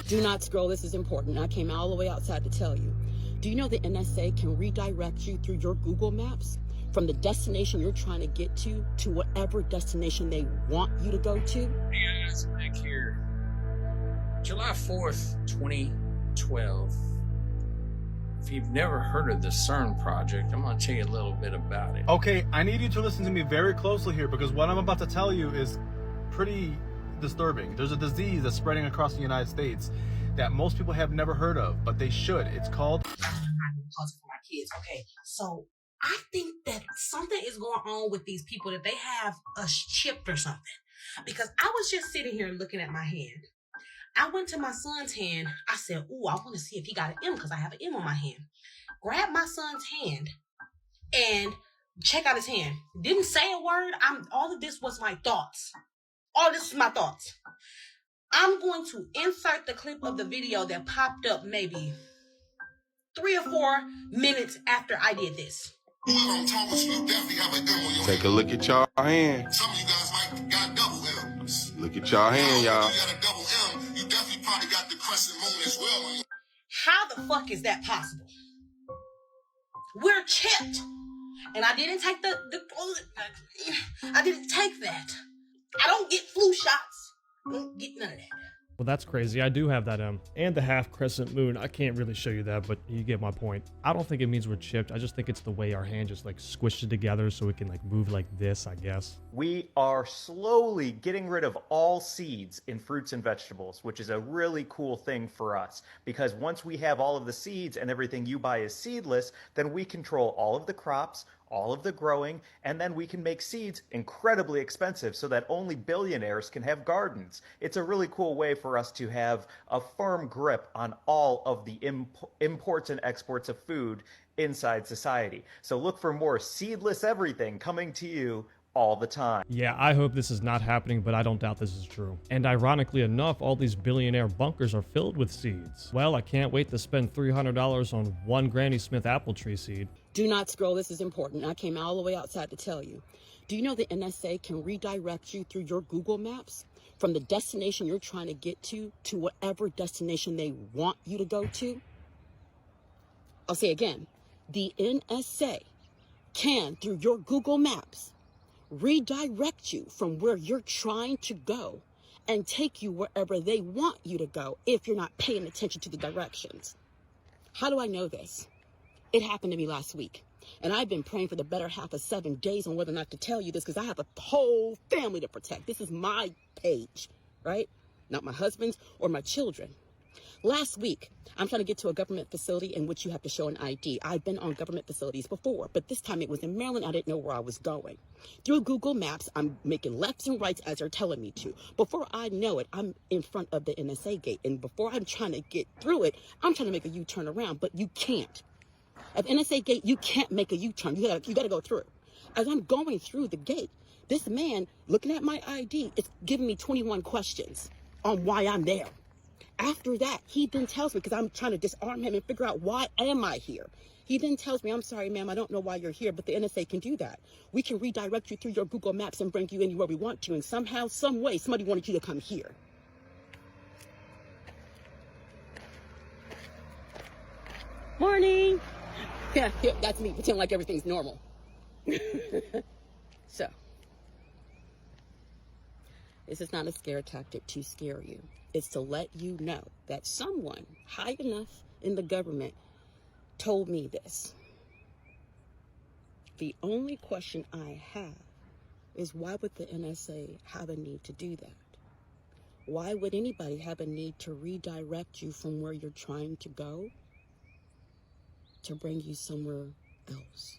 Do not scroll, this is important. I came all the way outside to tell you. Do you know the NSA can redirect you through your Google Maps from the destination you're trying to get to whatever destination they want you to go to? Hey guys, Nick here. July 4th, 2012. If you've never heard of the CERN project, I'm going to tell you a little bit about it. Okay, I need you to listen to me very closely here because what I'm about to tell you is pretty disturbing. There's a disease that's spreading across the United States that most people have never heard of, but they should. It's called... For my kids. Okay, so I think that something is going on with these people, that they have us chipped or something. Because I was just sitting here looking at my hand. I went to my son's hand. I said, ooh, I want to see if he got an M because I have an M on my hand. Grabbed my son's hand and check out his hand. Didn't say a word. All of this was my thoughts. All this is my thoughts. I'm going to insert the clip of the video that popped up maybe 3 or 4 minutes after I did this. Take a look at y'all hand. Some of you guys might got double M's. Look at y'all hand, y'all. You got a double M. You definitely probably got the crescent moon as well. How the fuck is that possible? We're chipped. And I didn't take I didn't take that. I don't get flu shots. I don't get none of that. Well, that's crazy. I do have that M. And the half crescent moon. I can't really show you that, but you get my point. I don't think it means we're chipped. I just think it's the way our hand just like squished it together so it can like move like this, I guess. We are slowly getting rid of all seeds in fruits and vegetables, which is a really cool thing for us. Because once we have all of the seeds and everything you buy is seedless, then we control all of the crops, all of the growing, and then we can make seeds incredibly expensive so that only billionaires can have gardens. It's a really cool way for us to have a firm grip on all of the imports and exports of food inside society. So look for more seedless everything coming to you all the time. Yeah, I hope this is not happening, but I don't doubt this is true. And ironically enough, all these billionaire bunkers are filled with seeds. Well, I can't wait to spend $300 on one Granny Smith apple tree seed. Do not scroll, this is important. I came all the way outside to tell you. Do you know the NSA can redirect you through your Google Maps from the destination you're trying to get to whatever destination they want you to go to? I'll say again, the NSA can, through your Google Maps, redirect you from where you're trying to go and take you wherever they want you to go if you're not paying attention to the directions. How do I know this? It happened to me last week, and I've been praying for the better half of 7 days on whether or not to tell you this because I have a whole family to protect. This is my page, right? Not my husband's or my children. Last week, I'm trying to get to a government facility in which you have to show an ID. I've been on government facilities before, but this time it was in Maryland. I didn't know where I was going. Through Google Maps, I'm making lefts and rights as they're telling me to. Before I know it, I'm in front of the NSA gate. And before I'm trying to get through it, I'm trying to make a U-turn around, but you can't. At the NSA gate, you can't make a U-turn. You gotta go through. As I'm going through the gate, this man looking at my ID is giving me 21 questions on why I'm there. After that, he then tells me, because I'm trying to disarm him and figure out why am I here. He then tells me, I'm sorry, ma'am, I don't know why you're here, but the NSA can do that. We can redirect you through your Google Maps and bring you anywhere we want to. And somehow, some way, somebody wanted you to come here. Morning. Yeah, that's me, pretend like everything's normal. So, this is not a scare tactic to scare you. It's to let you know that someone high enough in the government told me this. The only question I have is why would the NSA have a need to do that? Why would anybody have a need to redirect you from where you're trying to go to bring you somewhere else?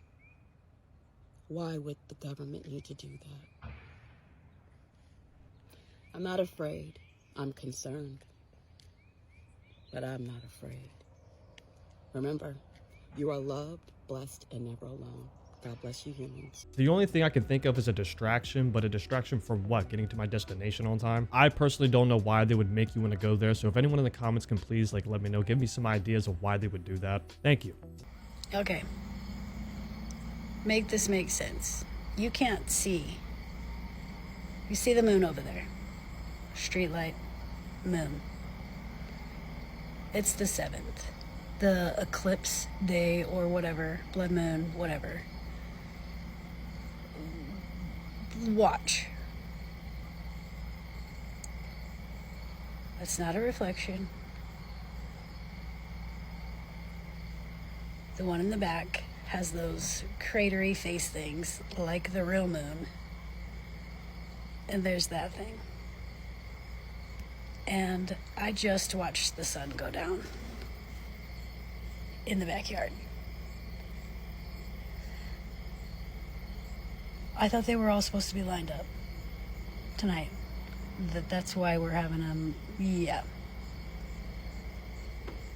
Why would the government need to do that? I'm not afraid. I'm concerned, but I'm not afraid. Remember, you are loved, blessed, and never alone. God bless you, humans. The only thing I can think of is a distraction, but a distraction from what? Getting to my destination on time? I personally don't know why they would make you want to go there, so if anyone in the comments can please let me know. Give me some ideas of why they would do that. Thank you. Okay. Make this make sense. You can't see. You see the moon over there. Street light. Moon. It's the 7th. The eclipse day or whatever, blood moon, whatever. Watch. It's not a reflection. The one in the back has those cratery face things like the real moon. And there's that thing. And I just watched the sun go down in the backyard. I thought they were all supposed to be lined up tonight. That's why we're having them. Yeah.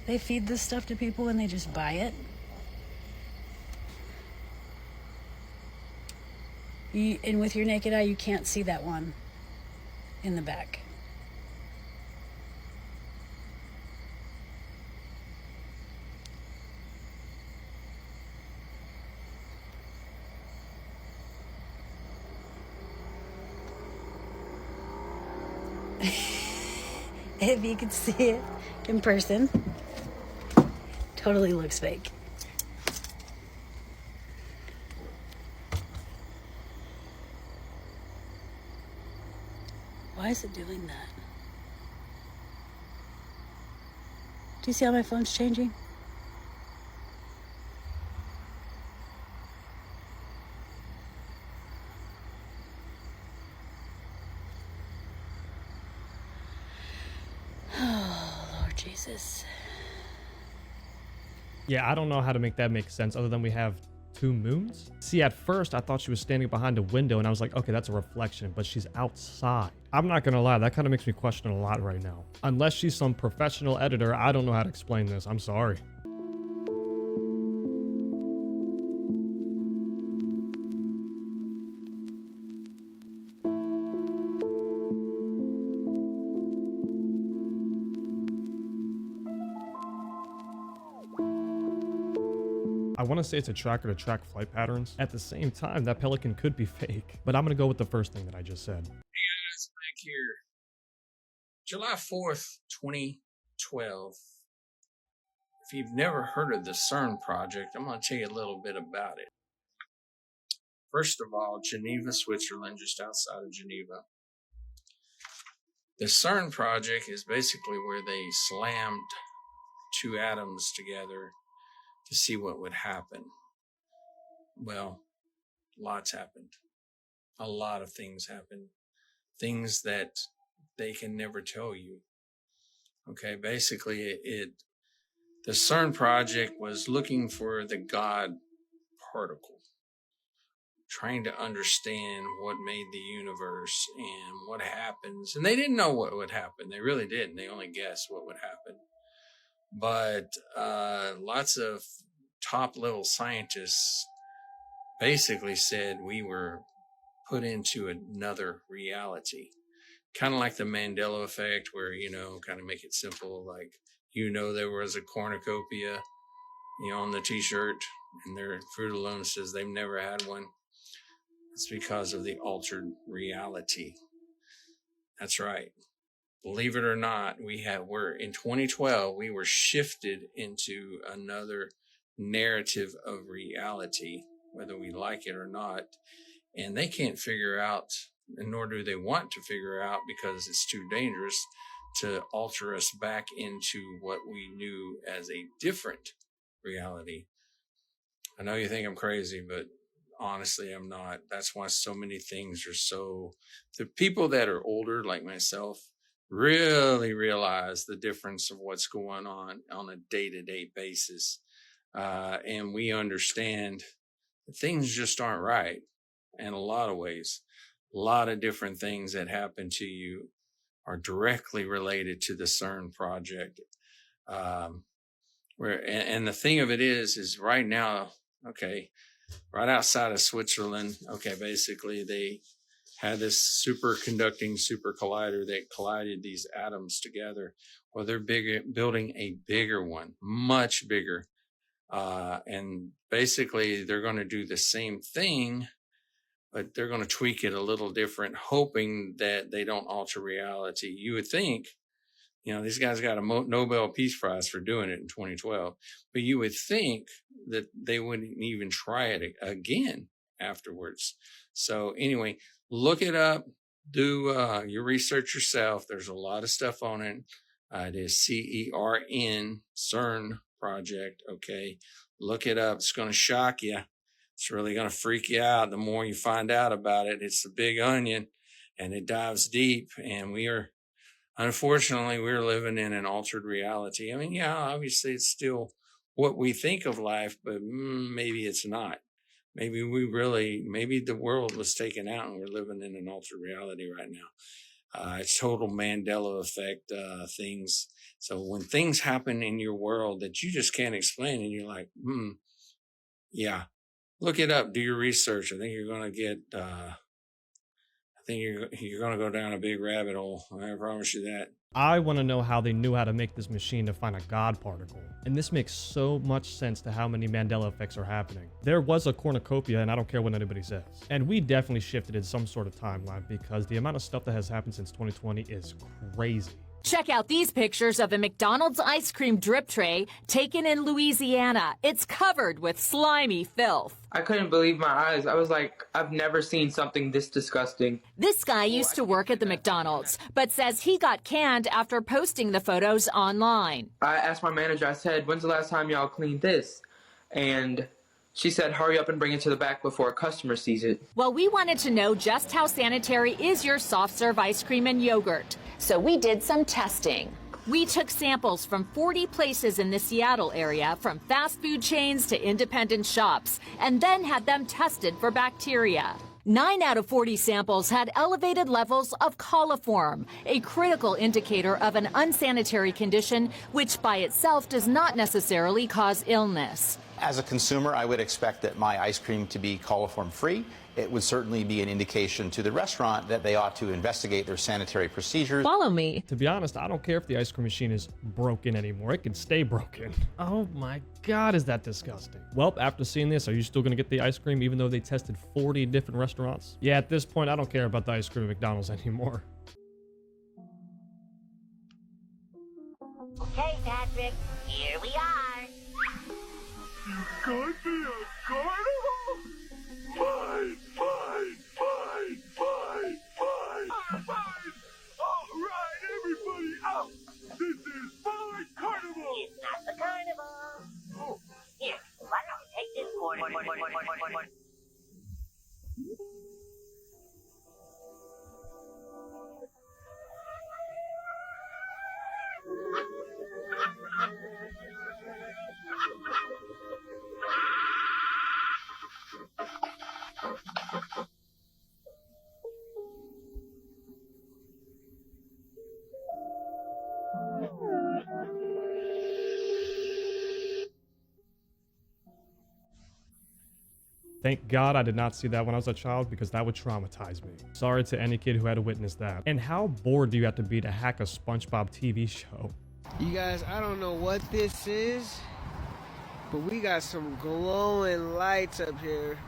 They feed this stuff to people and they just buy it. And with your naked eye, you can't see that one in the back. If you could see it in person, totally looks fake. Why is it doing that? Do you see how my phone's changing? Oh, Lord Jesus. Yeah, I don't know how to make that make sense other than we have 2 moons. See, at first I thought she was standing behind a window and I was like, okay, that's a reflection, but she's outside. I'm not gonna lie, that kind of makes me question a lot right now. Unless she's some professional editor, I don't know how to explain this. I'm sorry. I want to say it's a tracker to track flight patterns. At the same time, that pelican could be fake, but I'm going to go with the first thing that I just said. Hey guys, back here. July 4th, 2012. If you've never heard of the CERN project, I'm going to tell you a little bit about it. First of all, Geneva, Switzerland, just outside of Geneva. The CERN project is basically where they slammed 2 atoms together to see what would happen. Well, lots happened. A lot of things happened. Things that they can never tell you. Okay, basically the CERN project was looking for the God particle, trying to understand what made the universe and what happens. And they didn't know what would happen. They really didn't. They only guessed what would happen. But lots of top level scientists basically said we were put into another reality. Kind of like the Mandela effect, where, kind of make it simple, like, there was a cornucopia, on the t-shirt, and their Fruit Alone says they've never had one. It's because of the altered reality. That's right. Believe it or not, we're in 2012, we were shifted into another narrative of reality, whether we like it or not. And they can't figure out, and nor do they want to figure out, because it's too dangerous to alter us back into what we knew as a different reality. I know you think I'm crazy, but honestly, I'm not. That's why so many things are the people that are older, like myself, really realize the difference of what's going on a day-to-day basis. And we understand that things just aren't right in a lot of ways. A lot of different things that happen to you are directly related to the CERN project. And the thing of it is right now, okay, right outside of Switzerland, okay, basically they had this superconducting super collider that collided these atoms together. Well, they're building a bigger one, much bigger. And basically they're going to do the same thing, but they're going to tweak it a little different, hoping that they don't alter reality. You would think You know, these guys got a Nobel Peace Prize for doing it in 2012. But you would think that they wouldn't even try it again afterwards. So anyway, look it up. Do your research yourself. There's a lot of stuff on it. It is CERN, CERN project. Okay, look it up. It's going to shock you. It's really going to freak you out the more you find out about it. It's a big onion, and it dives deep. And unfortunately, we're living in an altered reality. I mean, yeah, obviously it's still what we think of life, but maybe it's not. Maybe the world was taken out and we're living in an altered reality right now. It's total Mandela effect things. So when things happen in your world that you just can't explain and you're like, yeah, look it up, do your research. I think you're going to get, you're going to go down a big rabbit hole. I promise you that. I want to know how they knew how to make this machine to find a God particle. And this makes so much sense to how many Mandela effects are happening. There was a cornucopia, and I don't care what anybody says. And we definitely shifted in some sort of timeline because the amount of stuff that has happened since 2020 is crazy. Check out these pictures of a McDonald's ice cream drip tray taken in Louisiana. It's covered with slimy filth. I couldn't believe my eyes. I was like, I've never seen something this disgusting. This guy used to work at the McDonald's, but says he got canned after posting the photos online. I asked my manager, I said, when's the last time y'all cleaned this? And she said, hurry up and bring it to the back before a customer sees it. Well, we wanted to know just how sanitary is your soft serve ice cream and yogurt. So we did some testing. We took samples from 40 places in the Seattle area, from fast food chains to independent shops, and then had them tested for bacteria. 9 out of 40 samples had elevated levels of coliform, a critical indicator of an unsanitary condition, which by itself does not necessarily cause illness. As a consumer, I would expect that my ice cream to be coliform-free. It would certainly be an indication to the restaurant that they ought to investigate their sanitary procedures. Follow me. To be honest, I don't care if the ice cream machine is broken anymore. It can stay broken. Oh my God, is that disgusting. Well, after seeing this, are you still going to get the ice cream even though they tested 40 different restaurants? Yeah, at this point, I don't care about the ice cream at McDonald's anymore. Okay, Patrick, here we are. You could be a carnival? Fine, fine, fine, fine, fine, fine. All right, everybody out. This is Fine Carnival. It's not the carnival. Oh. Here, why don't we take this quarter? Thank God I did not see that when I was a child because that would traumatize me. Sorry to any kid who had to witness that. And how bored do you have to be to hack a SpongeBob TV show? You guys, I don't know what this is, but we got some glowing lights up here.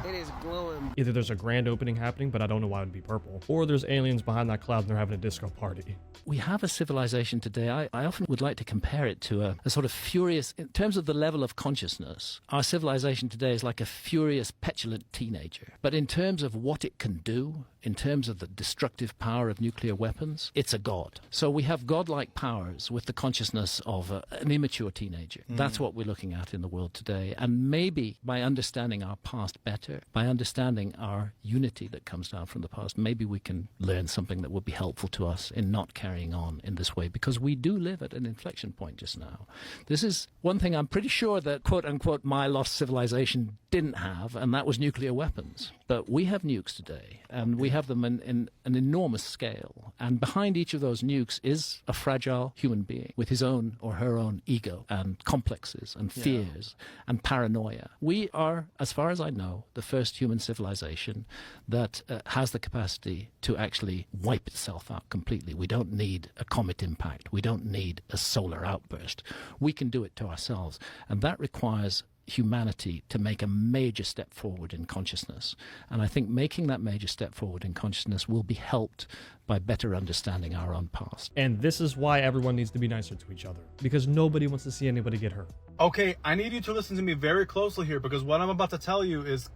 It is glowing. Either there's a grand opening happening, but I don't know why it would be purple, or there's aliens behind that cloud and they're having a disco party. We have a civilization today. I often would like to compare it to a sort of furious, in terms of the level of consciousness, our civilization today is like a furious, petulant teenager. But in terms of what it can do, in terms of the destructive power of nuclear weapons, it's a god. So we have godlike powers with the consciousness of an immature teenager. That's what we're looking at in the world today. And maybe by understanding our past better, by understanding our unity that comes down from the past, maybe we can learn something that would be helpful to us in not carrying on in this way, because we do live at an inflection point just now. This is one thing I'm pretty sure that, quote unquote, my lost civilization didn't have, and that was nuclear weapons. But we have nukes today, and we have them in an enormous scale. And behind each of those nukes is a fragile human being with his own or her own ego and complexes and fears and paranoia. We are, as far as I know, the first human civilization that has the capacity to actually wipe itself out completely. We don't need a comet impact. We don't need a solar outburst. We can do it to ourselves. And that requires humanity to make a major step forward in consciousness. And I think making that major step forward in consciousness will be helped by better understanding our own past. And this is why everyone needs to be nicer to each other, because nobody wants to see anybody get hurt. Okay, I need you to listen to me very closely here, because what I'm about to tell you is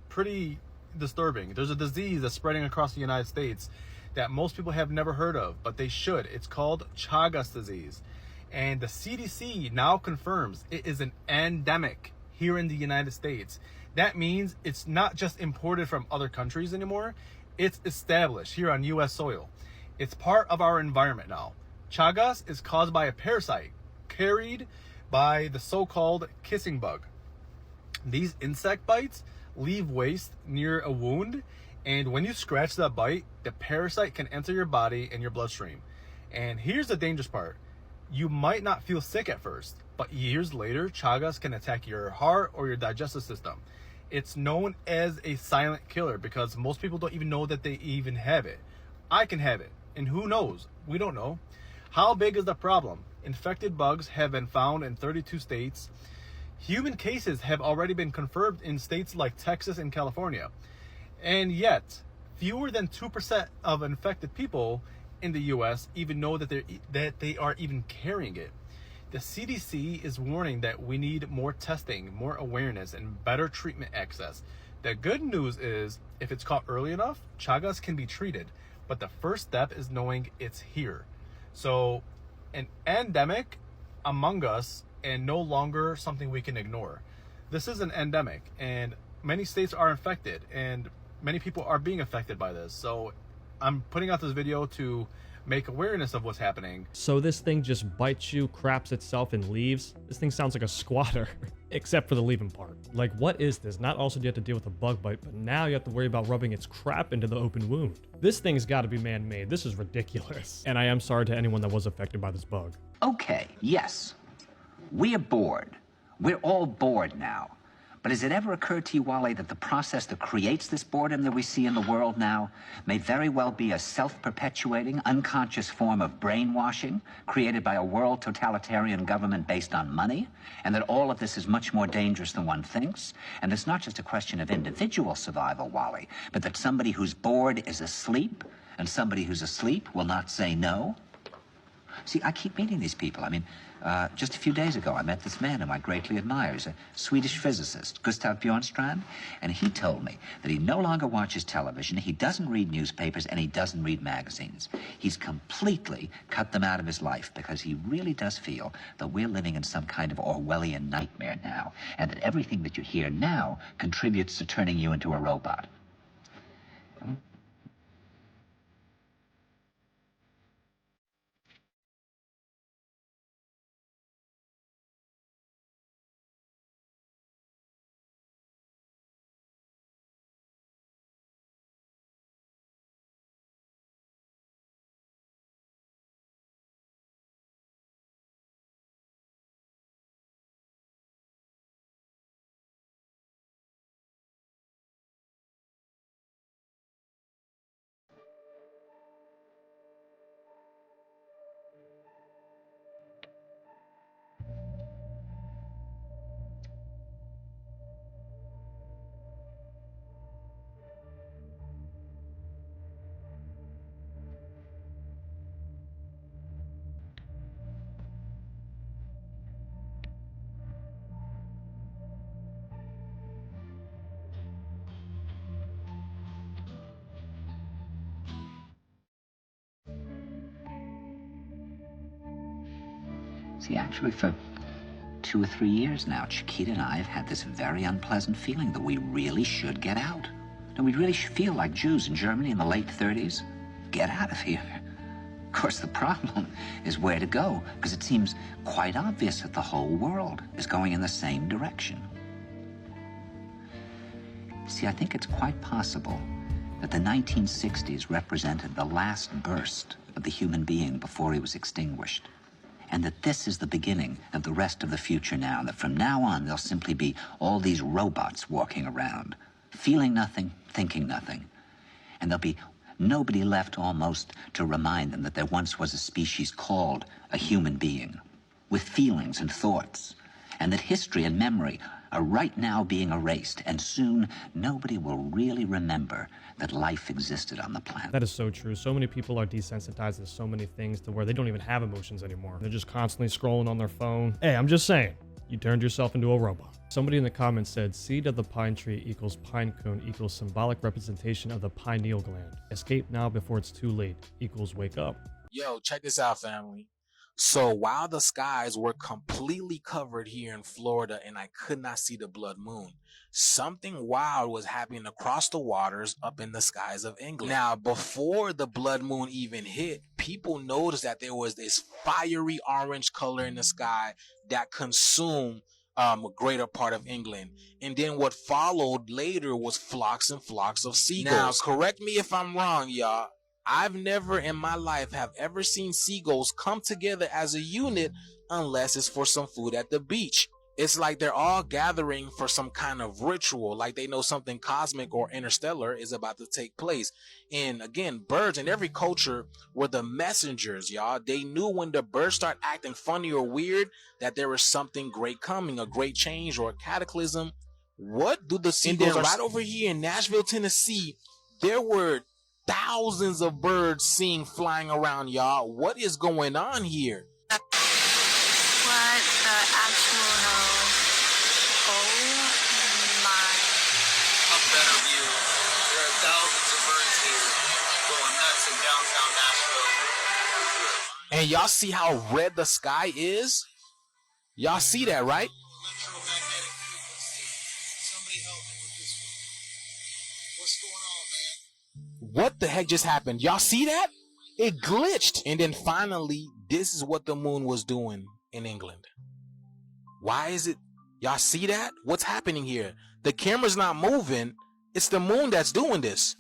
pretty disturbing. There's a disease that's spreading across the United States that most people have never heard of, but they should. It's called Chagas disease. And the CDC now confirms it is an endemic here in the United States. That means it's not just imported from other countries anymore. It's established here on US soil. It's part of our environment now. Chagas is caused by a parasite carried by the so-called kissing bug. These insect bites leave waste near a wound, and when you scratch that bite, the parasite can enter your body and your bloodstream. And here's the dangerous part. You might not feel sick at first, but years later, Chagas can attack your heart or your digestive system. It's known as a silent killer because most people don't even know that they even have it. I can have it, and who knows? We don't know. How big is the problem? Infected bugs have been found in 32 states. Human cases have already been confirmed in states like Texas and California. And yet, fewer than 2% of infected people in the US even know that they are even carrying it. The CDC is warning that we need more testing, more awareness, and better treatment access. The good news is, if it's caught early enough, Chagas can be treated. But the first step is knowing it's here. So, an endemic among us and no longer something we can ignore. This is an endemic, and many states are infected, and many people are being affected by this. So I'm putting out this video to make awareness of what's happening. So this thing just bites you, craps itself, and leaves? This thing sounds like a squatter, except for the leaving part. Like, what is this? Not also do you have to deal with a bug bite, but now you have to worry about rubbing its crap into the open wound. This thing's got to be man-made. This is ridiculous. And I am sorry to anyone that was affected by this bug. Okay, yes. We're bored. We're all bored now. But has it ever occurred to you, Wally, that the process that creates this boredom that we see in the world now may very well be a self-perpetuating, unconscious form of brainwashing created by a world totalitarian government based on money, and that all of this is much more dangerous than one thinks? And it's not just a question of individual survival, Wally, but that somebody who's bored is asleep, and somebody who's asleep will not say no? See, I keep meeting these people. I mean, just a few days ago, I met this man whom I greatly admire. He's a Swedish physicist, Gustav Bjornstrand, and he told me that he no longer watches television, he doesn't read newspapers, and he doesn't read magazines. He's completely cut them out of his life because he really does feel that we're living in some kind of Orwellian nightmare now, and that everything that you hear now contributes to turning you into a robot. See, actually, for 2 or 3 years now, Chiquita and I have had this very unpleasant feeling that we really should get out. And we really should feel like Jews in Germany in the late 30s. Get out of here. Of course, the problem is where to go, because it seems quite obvious that the whole world is going in the same direction. See, I think it's quite possible that the 1960s represented the last burst of the human being before he was extinguished. And that this is the beginning of the rest of the future now, and that from now on there'll simply be all these robots walking around, feeling nothing, thinking nothing. And there'll be nobody left almost to remind them that there once was a species called a human being, with feelings and thoughts, and that history and memory are right now being erased, and soon nobody will really remember that life existed on the planet. That is so true. So many people are desensitized to so many things to where they don't even have emotions anymore. They're just constantly scrolling on their phone. Hey, I'm just saying, you turned yourself into a robot. Somebody in the comments said, seed of the pine tree equals pine cone equals symbolic representation of the pineal gland. Escape now before it's too late equals wake up. Yo, check this out, family. So while the skies were completely covered here in Florida and I could not see the blood moon, something wild was happening across the waters up in the skies of England. Now, before the blood moon even hit, people noticed that there was this fiery orange color in the sky that consumed a greater part of England. And then what followed later was flocks and flocks of seagulls. Now, correct me if I'm wrong, y'all. I've never in my life have ever seen seagulls come together as a unit unless it's for some food at the beach. It's like they're all gathering for some kind of ritual, like they know something cosmic or interstellar is about to take place. And again, birds in every culture were the messengers, y'all. They knew when the birds start acting funny or weird that there was something great coming, a great change or a cataclysm. What do the seagulls? And then right over here in Nashville, Tennessee, there were thousands of birds seen flying around, y'all. What is going on here? What the actual hell? Oh my. A better view. There are thousands of birds here going nuts in downtown Nashville. And y'all see how red the sky is? Y'all see that, right? Electromagnetic frequency. Somebody help me with this one. What's going on, man? What the heck just happened? Y'all see that? It glitched. And then finally, this is what the moon was doing in England. Why is it? Y'all see that? What's happening here? The camera's not moving. It's the moon that's doing this.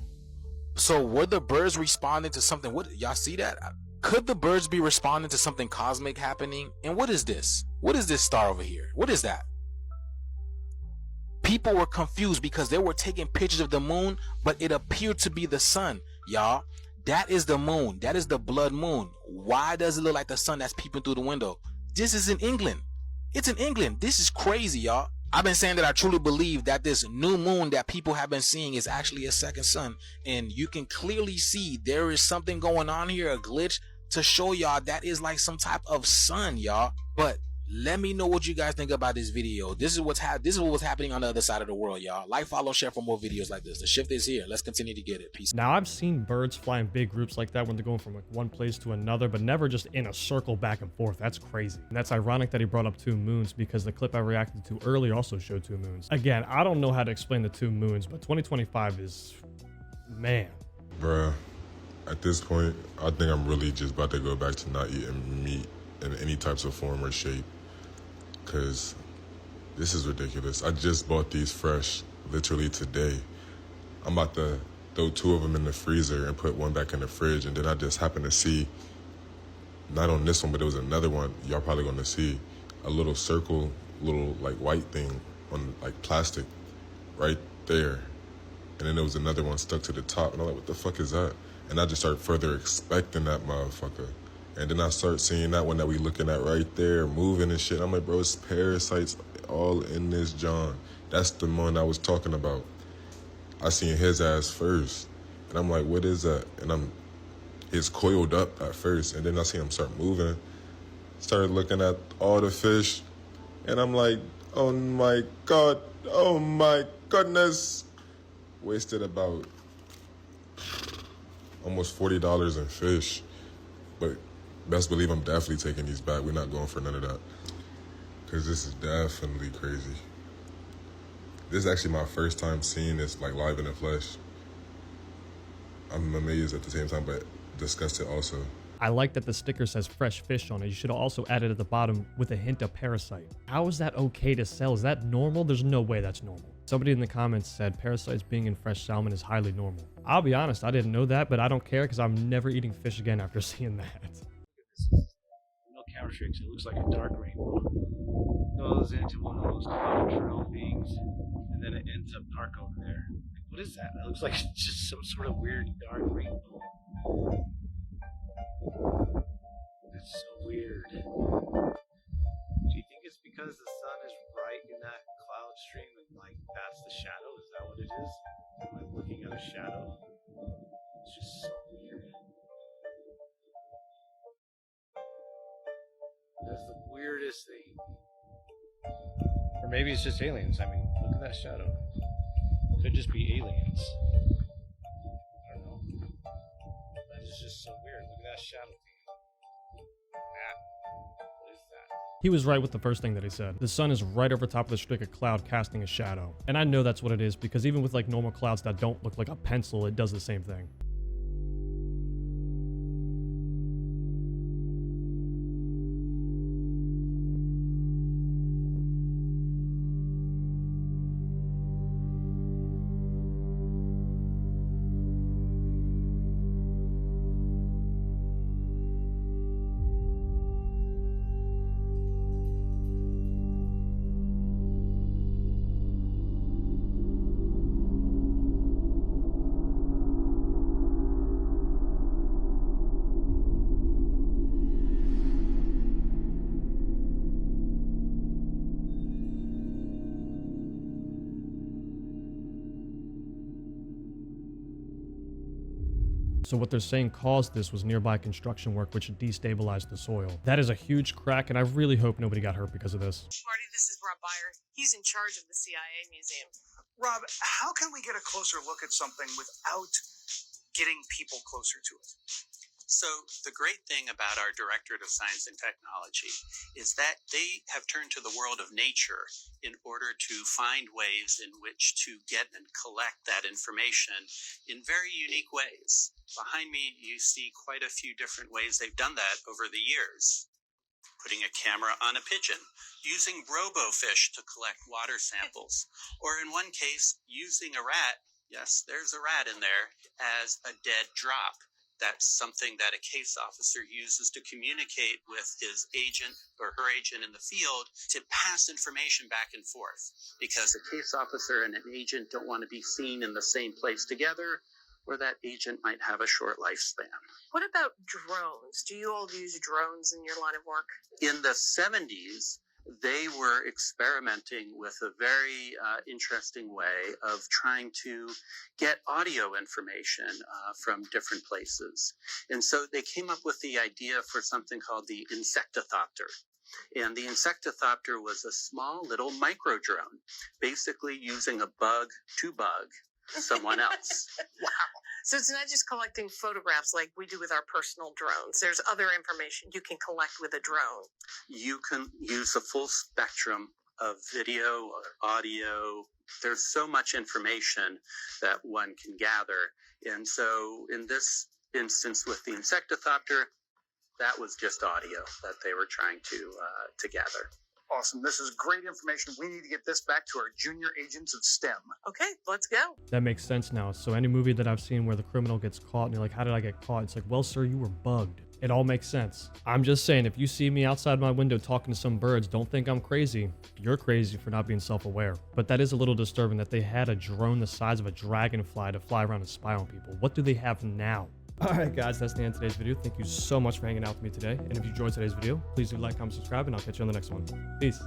So were the birds responding to something? What, y'all see that? Could the birds be responding to something cosmic happening? And what is this? What is this star over here? What is that? People were confused because they were taking pictures of the moon, but it appeared to be the sun, y'all. That is the moon. That is the blood moon. Why does it look like the sun that's peeping through the window? This is in England. It's in England. This is crazy, y'all. I've been saying that I truly believe that this new moon that people have been seeing is actually a second sun. And you can clearly see there is something going on here, a glitch, to show y'all that is like some type of sun, y'all. But let me know what you guys think about this video. This is what's happening on the other side of the world, y'all. Like, follow, share for more videos like this. The shift is here. Let's continue to get it. Peace. Now, I've seen birds fly in big groups like that when they're going from like one place to another, but never just in a circle back and forth. That's crazy. And that's ironic that he brought up two moons because the clip I reacted to earlier also showed two moons. Again, I don't know how to explain the two moons, but 2025 is, man. Bruh, at this point, I think I'm really just about to go back to not eating meat in any types of form or shape. Because this is ridiculous. I just bought these fresh, literally today. I'm about to throw two of them in the freezer and put one back in the fridge. And then I just happened to see, not on this one, but there was another one y'all probably gonna see, a little circle, little like white thing on like plastic right there. And then there was another one stuck to the top. And I'm like, what the fuck is that? And I just started further expecting that motherfucker. And then I start seeing that one that we looking at right there, moving and shit. I'm like, bro, it's parasites all in this John. That's the one I was talking about. I seen his ass first. And I'm like, what is that? And it's coiled up at first. And then I see him start moving. Started looking at all the fish. And I'm like, oh my God. Oh my goodness. Wasted about almost $40 in fish. But best believe I'm definitely taking these back. We're not going for none of that. Because this is definitely crazy. This is actually my first time seeing this like live in the flesh. I'm amazed at the same time, but disgusted also. I like that the sticker says fresh fish on it. You should have also added at the bottom with a hint of parasite. How is that okay to sell? Is that normal? There's no way that's normal. Somebody in the comments said parasites being in fresh salmon is highly normal. I'll be honest, I didn't know that, but I don't care because I'm never eating fish again after seeing that. No camera tricks. It looks like a dark rainbow. Goes into one of those cloud trail things, and then it ends up dark over there. Like, what is that? That looks like just some sort of weird dark rainbow. It's so weird. Do you think it's because the sun is right in that cloud it is? Am I looking at a shadow? It's just so weird. That's the weirdest thing. Or maybe it's just aliens. I mean, look at that shadow. Could just be aliens. I don't know. That is just so weird. Look at that shadow thing. What is that? He was right with the first thing that he said. The sun is right over top of the streak of cloud casting a shadow. And I know that's what it is because even with like normal clouds that don't look like a pencil, it does the same thing. So what they're saying caused this was nearby construction work which destabilized the soil. That is a huge crack, and I really hope nobody got hurt because of this. Marty, this is Rob Byer. He's in charge of the CIA museum. Rob, how can we get a closer look at something without getting people closer to it? So the great thing about our Directorate of Science and Technology is that they have turned to the world of nature in order to find ways in which to get and collect that information in very unique ways. Behind me, you see quite a few different ways they've done that over the years. Putting a camera on a pigeon, using robofish to collect water samples, or in one case, using a rat, yes, there's a rat in there, as a dead drop. That's something that a case officer uses to communicate with his agent or her agent in the field to pass information back and forth. Because a case officer and an agent don't want to be seen in the same place together, or that agent might have a short lifespan. What about drones? Do you all use drones in your line of work? In the 70s, they were experimenting with a very interesting way of trying to get audio information from different places. And so they came up with the idea for something called the Insectothopter. And the Insectothopter was a small little micro drone, basically using a bug to bug someone else. Wow. So it's not just collecting photographs like we do with our personal drones. There's other information you can collect with a drone. You can use a full spectrum of video or audio. There's so much information that one can gather. And so in this instance with the Insectothopter, that was just audio that they were trying to gather. Awesome. This is great information. We need to get this back to our junior agents of STEM. Okay, let's go. That makes sense now. So any movie that I've seen where the criminal gets caught and you're like, how did I get caught? It's like, well, sir, you were bugged. It all makes sense. I'm just saying, if you see me outside my window talking to some birds, don't think I'm crazy. You're crazy for not being self-aware. But that is a little disturbing that they had a drone the size of a dragonfly to fly around and spy on people. What do they have now? Alright guys, that's the end of today's video. Thank you so much for hanging out with me today. And if you enjoyed today's video, please do like, comment, subscribe, and I'll catch you on the next one. Peace.